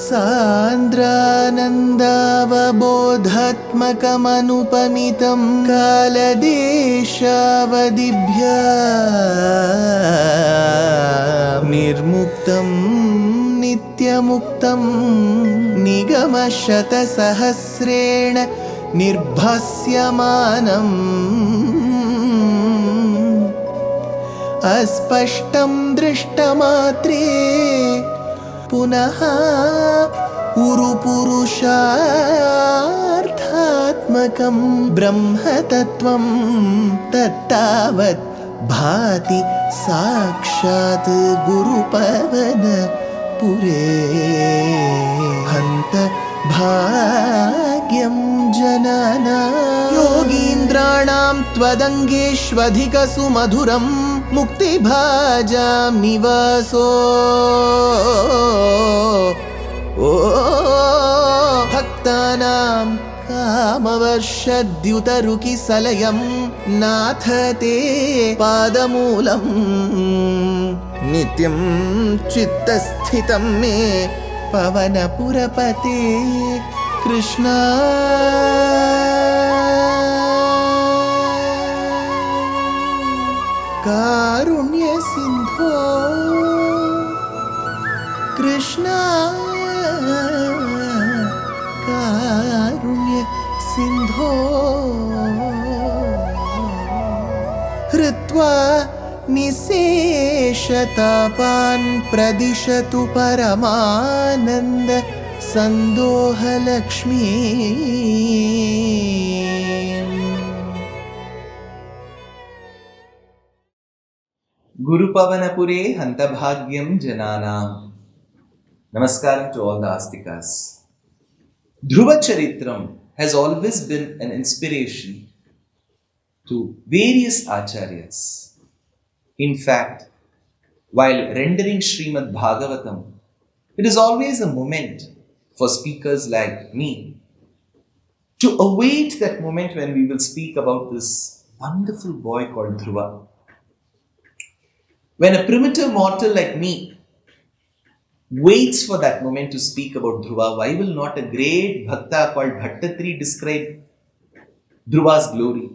सान्द्रानन्दावबोधात्मकमनुपमितं कालदेशावदिभ्या निर्मुक्तं नित्यमुक्तं निगमशतसहस्रेण निर्भास्यमानम् अस्पष्टं दृष्टमात्रे पुनः उरुपुरुषार्थात्मकं ब्रह्मतत्त्वं तत्तावत् भाति साक्षात् गुरुपवनपुरे हन्त भाग्यं जनानां योगीन्द्राणां त्वदङ्गेष्वधिकसुमधुरं मुक्तिभाजां निवासो भक्तानां कामवर्षद्युतरुकिसलयं नाथ ते पादमूलं नित्यं चित्तस्थितं मे पवनपुरपते कृष्णा कारुण्य सिंधो कृष्णा कारुण्य सिंधो हृत्वा निशेषतापान् प्रदिशतु परमानन्द सन्दोहलक्ष्मी Gurupavanapure Hantabhagyam Jananam. Namaskaram to all the Astikas. Dhruva Charitram has always been an inspiration to various acharyas. In fact, while rendering Srimad Bhagavatam, it is always a moment for speakers like me to await that moment when we will speak about this wonderful boy called Dhruva. When a primitive mortal like me waits for that moment to speak about Dhruva, why will not a great bhakta called Bhaṭṭatiri describe Dhruva's glory?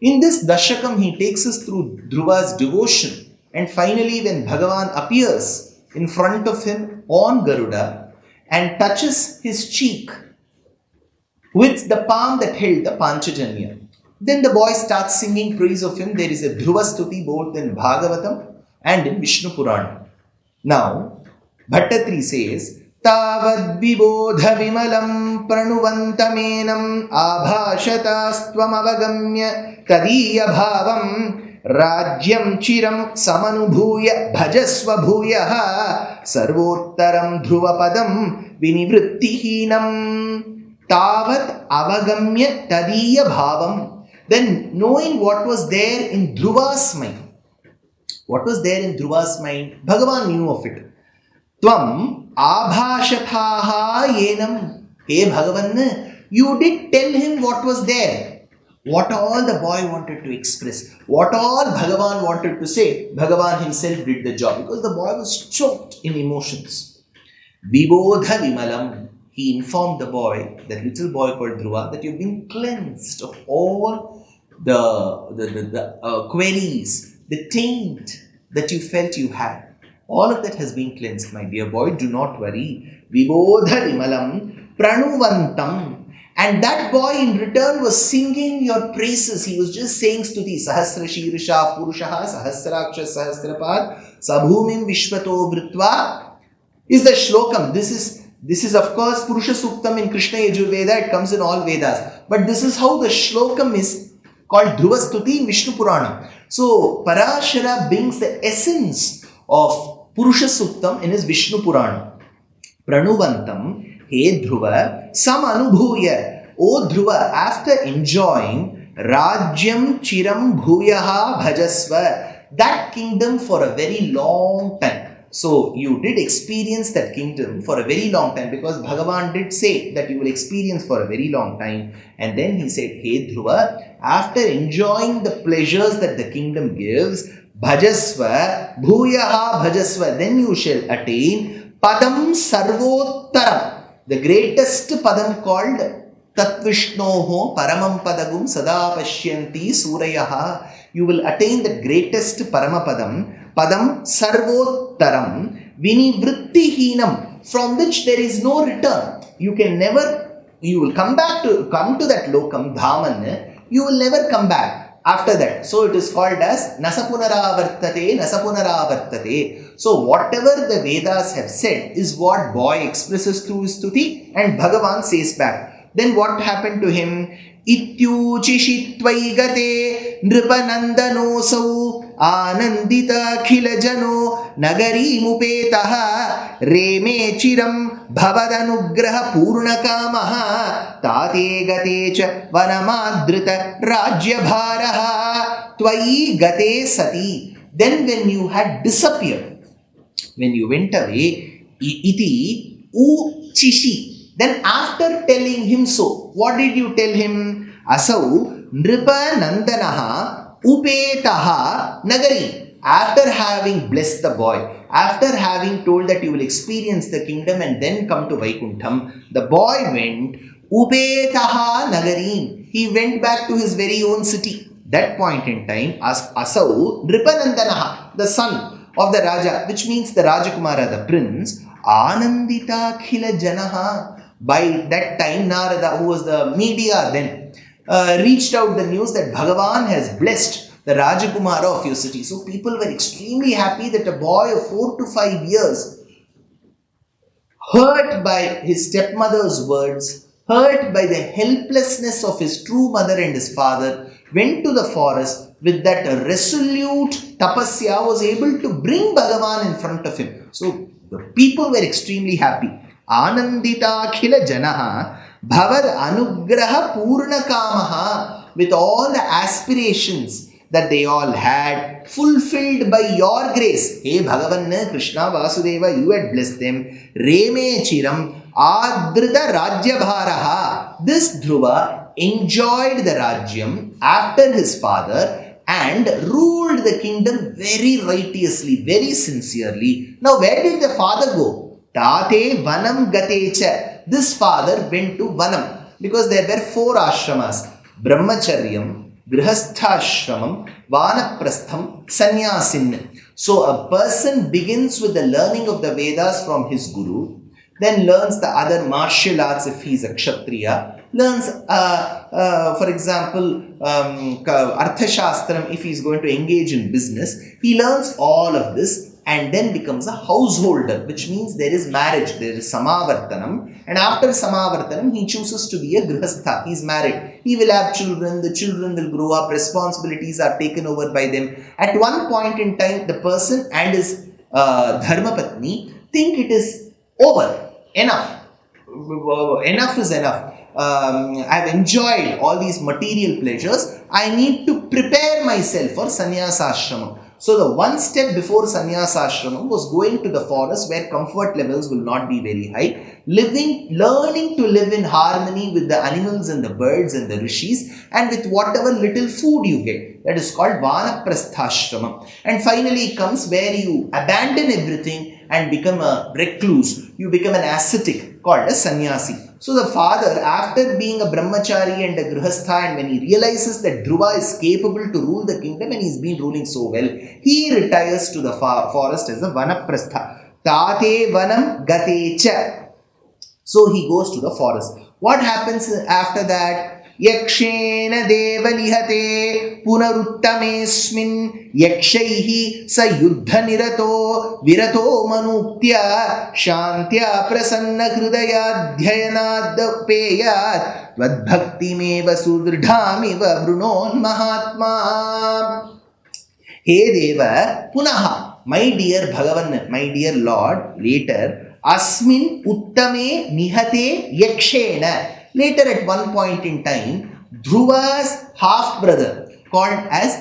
In this Dashakam, he takes us through Dhruva's devotion, and finally when Bhagavan appears in front of him on Garuda and touches his cheek with the palm that held the Panchajanya, then the boy starts singing praise of him. There is a Dhruva Stuti both in Bhagavatam and in Vishnu Purana. Now, Bhaṭṭatiri says, Tavad vibodha vimalam pranuvantamenam abhashatastvam avagamya tadiya bhavam rajyam chiram samanubhuya bhajasva bhuyaha sarvottaram dhruvapadam vinivrittihinam Tavad avagamya tadiya bhavam. Then, knowing what was there in Dhruva's mind, what was there in Dhruva's mind, Bhagavan knew of it. Tvam abhashathaha yenam. Hey Bhagavan, you did tell him what was there. What all the boy wanted to express, what all Bhagavan wanted to say, Bhagavan himself did the job because the boy was choked in emotions. Vibodha vimalam. He informed the boy, that little boy called Dhruva, that you've been cleansed of all the queries, the taint that you felt you had. All of that has been cleansed, my dear boy. Do not worry. Vibodha vimalam pranuvantam. And that boy in return was singing your praises. He was just saying stuti. Sahasra shirsha purushaha sahasraksha sahasrapad sabhumim vishvato vritva is the shlokam. This is of course Purusha Suktam in Krishna Yajurveda. It comes in all Vedas. But this is how the shlokam is called Dhruva Stuti in Vishnu Purana. So Parashara brings the essence of Purusha Suktam in his Vishnu Purana. Pranuvantam, He Dhruva, Samanubhuya. O Dhruva, after enjoying Rajyam Chiram Bhuyaha Bhajasva, that kingdom for a very long time. So you did experience that kingdom for a very long time because Bhagavan did say that you will experience for a very long time. And then he said, Hey Dhruva, after enjoying the pleasures that the kingdom gives, Bhajasva, Bhuyaha Bhajasva, then you shall attain Padam Sarvottaram, the greatest Padam called Tat Vishnoho Paramam Padagum Sada Pashyanti Surayaha. You will attain the greatest Paramapadam, Padam Sarvottaram, Vinivrittihinam, from which there is no return. You will come to that lokam, Dhaman, you will never come back after that. So it is called as Nasapunaravartate, Nasapunaravartate. So whatever the Vedas have said is what boy expresses through his stuti, and Bhagavan says back. Then what happened to him? Ityuchishitvaigate nripanandanosau anandita khilajano nagari mupetaha reme chiram bhavadanugraha purnakamaha tate gate cha vanamadrita rajyabharaha tvai gate sati. Then when you had disappeared, when you went away, iti uchishi. Then after telling him so, what did you tell him? Asau nripa nandanaha upetaha nagari. After having blessed the boy, after having told that you will experience the kingdom and then come to Vaikuntham, the boy went upetaha nagari. He went back to his very own city. That point in time, Asau nripa nandanaha, the son of the Raja, which means the Rajakumara, the prince, Anandita Khila Janaha. By that time, Narada, who was the media then, reached out the news that Bhagavan has blessed the Rajakumara of your city. So people were extremely happy that a boy of 4 to 5 years, hurt by his stepmother's words, hurt by the helplessness of his true mother and his father, went to the forest with that resolute tapasya, was able to bring Bhagavan in front of him. So the people were extremely happy. Anandita khila janaha bhavad anugraha purnakamaha, with all the aspirations that they all had fulfilled by your grace. Hey Bhagavan, Krishna, Vasudeva, you had blessed them. Reme chiram adrita rajyabharaha. This Dhruva enjoyed the Rajyam after his father and ruled the kingdom very righteously, very sincerely. Now where did the father go? Tate vanam gatecha. This father went to vanam because there were 4 ashramas: brahmacharyam, grihasthashramam, vanaprastham, sannyasin. So a person begins with the learning of the Vedas from his guru, then learns the other martial arts if he is a kshatriya, learns for example arthashastram if he is going to engage in business. He learns all of this and then becomes a householder, which means there is marriage, there is samavartanam, and after samavartanam he chooses to be a grihastha, he is married, he will have children, the children will grow up, responsibilities are taken over by them. At one point in time, the person and his dharmapatni think it is over, enough is enough. I have enjoyed all these material pleasures, I need to prepare myself for sannyasashramam. So the one step before sannyasashramam was going to the forest where comfort levels will not be very high, learning to live in harmony with the animals and the birds and the rishis and with whatever little food you get. That is called vanaprasthashramam. And finally comes where you abandon everything and become a recluse. You become an ascetic called a sannyasi. So the father, after being a brahmachari and a grihastha, and when he realizes that Dhruva is capable to rule the kingdom and he's been ruling so well, he retires to the forest as a vanaprastha. Tate vanam gatecha. So he goes to the forest. What happens after that? Yakshena deva nihate punaruttamesmin yakshaihi sa yuddha nirato virato manuktya shantya prasanna hrudaya dhyanad peyat vadbhakti meva sudrdhamiva vrunon mahatma. Hey Deva, punaha, my dear Bhagavan, my dear Lord, later, asmin uttame nihate yakshena. Later at one point in time, Dhruva's half-brother called as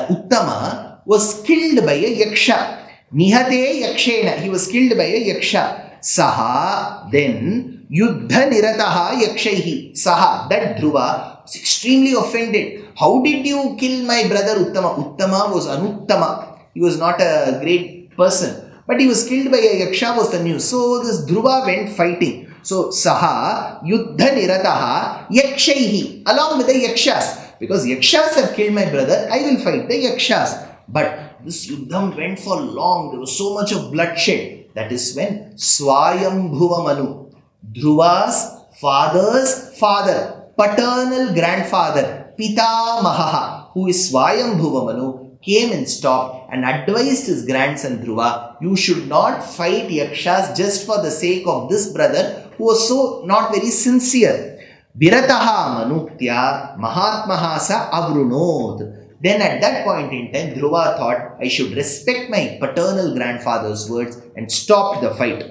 Uttama was killed by a yaksha. Nihate yakshena, he was killed by a yaksha. Saha, then, yuddha nirataha yakshaihi. Saha, that Dhruva was extremely offended. How did you kill my brother Uttama? Uttama was Anuttama. He was not a great person. but he was killed by a yaksha was the news. So this Dhruva went fighting. So Saha Yuddha Nirataha Yakshaihi, along with the yakshas. Because yakshas have killed my brother, I will fight the yakshas. But this Yuddham went for long. There was so much of bloodshed. That is when Swayambhuva Manu, Dhruva's father's father, paternal grandfather, Pitamaha, who is Swayambhuva Manu, came and stopped and advised his grandson Dhruva, you should not fight yakshas just for the sake of this brother who was so not very sincere. Virataha Manutya Mahatmaha sa Avrunod. Then at that point in time, Dhruva thought, I should respect my paternal grandfather's words and stopped the fight.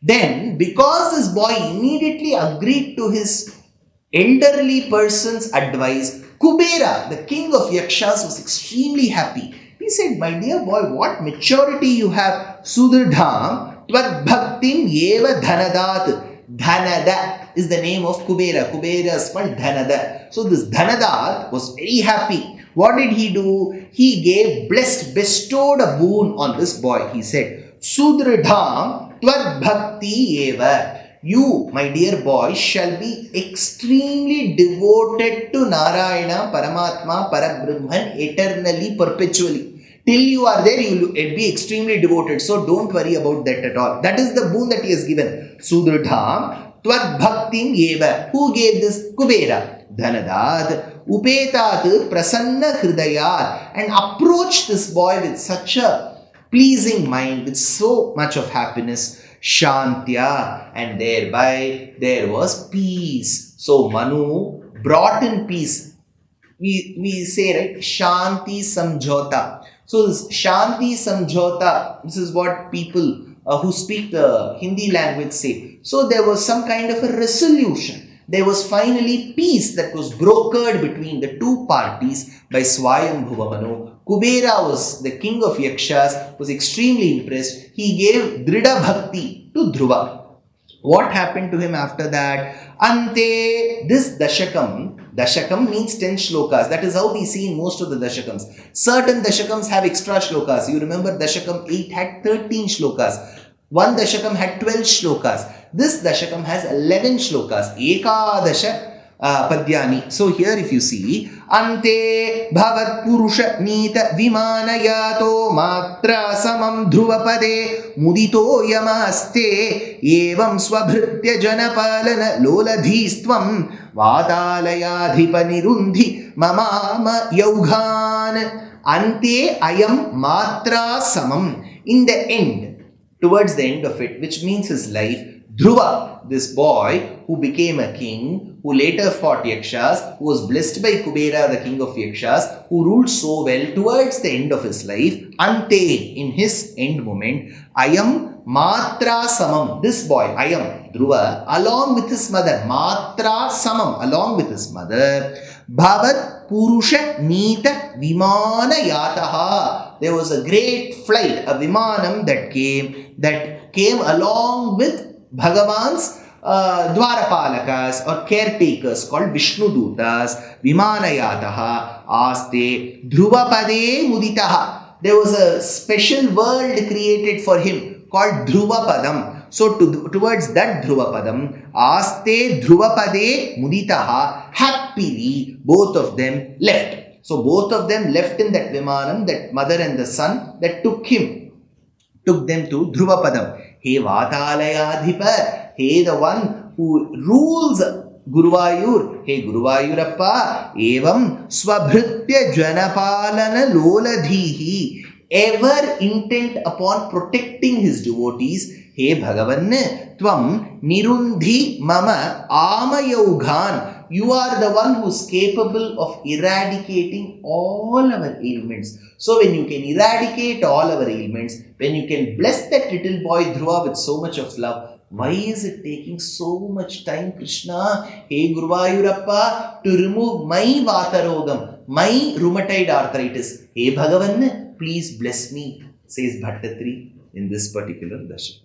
Then, because this boy immediately agreed to his elderly person's advice, Kubera, the king of yakshas, was extremely happy. He said, my dear boy, what maturity you have. Sudridham Tvad Bhaktim Yeva Dhanadat. Dhanada is the name of Kubera. Kubera is called Dhanada. So this Dhanadat was very happy. What did he do? He gave, bestowed a boon on this boy. He said, Sudridham Tvad Bhakti Eva. You, my dear boy, shall be extremely devoted to Nārāyaṇa, Paramatma, Parabrahman, eternally, perpetually. Till you are there, you will be extremely devoted. So don't worry about that at all. That is the boon that he has given. Sudridham Tvad Bhaktim Eva. Who gave this? Kubera. Dhanadad Upetat Prasanna Hridayat. And approached this boy with such a pleasing mind, with so much of happiness. Shantya, and thereby there was peace. So Manu brought in peace. We say, right, Shanti Samjhota. So this Shanti Samjhota, this is what people who speak the Hindi language say. So there was some kind of a resolution. There was finally peace that was brokered between the two parties by Swayambhuva Manu. Kubera was the king of yakshas, was extremely impressed. He gave Dhrida Bhakti to Dhruva. What happened to him after that? Ante, this Dashakam means 10 shlokas. That is how we see in most of the Dashakams. Certain Dashakams have extra shlokas. You remember Dashakam 8 had 13 shlokas. One Dashakam had 12 shlokas. This Dashakam has 11 shlokas. Ekadasha Padyani. So here if you see, Ante Bhavat Purusha Nita Vimanayato Matra Samam Dhruvapade Mudito Yamaste Evam Swabhritya Janapalana Loladhistvam Vatalayadhipanirundi Mamama Yaughan. Ante Ayam Matra Samam. In the end, towards the end of it, which means his life, Dhruva, this boy who became a king, who later fought yakshas, who was blessed by Kubera, the king of yakshas, who ruled so well towards the end of his life, Ante, in his end moment, Ayam Matra Samam, this boy, Ayam, Dhruva, along with his mother, Matra Samam, along with his mother, Bhavat Purusha Nita Vimana Yataha. There was a great flight, a Vimanam that came along with Bhagavan's Dwarapalakas or caretakers called Vishnu Dutas. Vimanayataha Aste Dhruvapade Muditaha. There was a special world created for him called Dhruvapadam. So towards that Dhruvapadam, Aste Dhruvapade Muditaha, happily both of them left. So both of them left in that Vimanam, that mother and the son that took them to Dhruvapadam. He Vatalayadhipa, he the one who rules Guruvayur, he Guruvayurappa, evam Swabhritya Janapalana Loladhihi, ever intent upon protecting his devotees, he Bhagavan, Tvam Nirundi Mama Amayaughan. You are the one who is capable of eradicating all our ailments. So when you can eradicate all our ailments, when you can bless that little boy Dhruva with so much of love, why is it taking so much time, Krishna? Hey Guruvayurappa, to remove my Vatarogam, my rheumatoid arthritis. Hey Bhagavan, please bless me, says Bhaṭṭatiri in this particular Dashakam.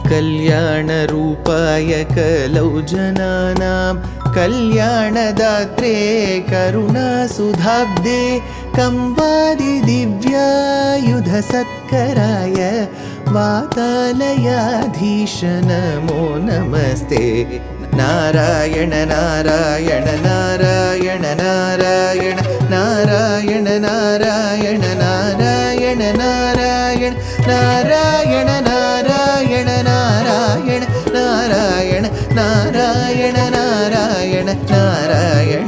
कल्याणरूपाय कलौ जनानां कल्याणदात्रे करुणासुधाब्दे कंवादिदिव्यायुधसत्कराय वातालयाधीश नमो नमस्ते। नारायण नारायण नारायण नारायण नारायण नारायण नारायण नारायण नारायण नारायण नारायण नारायण नारायण नारायण नारायण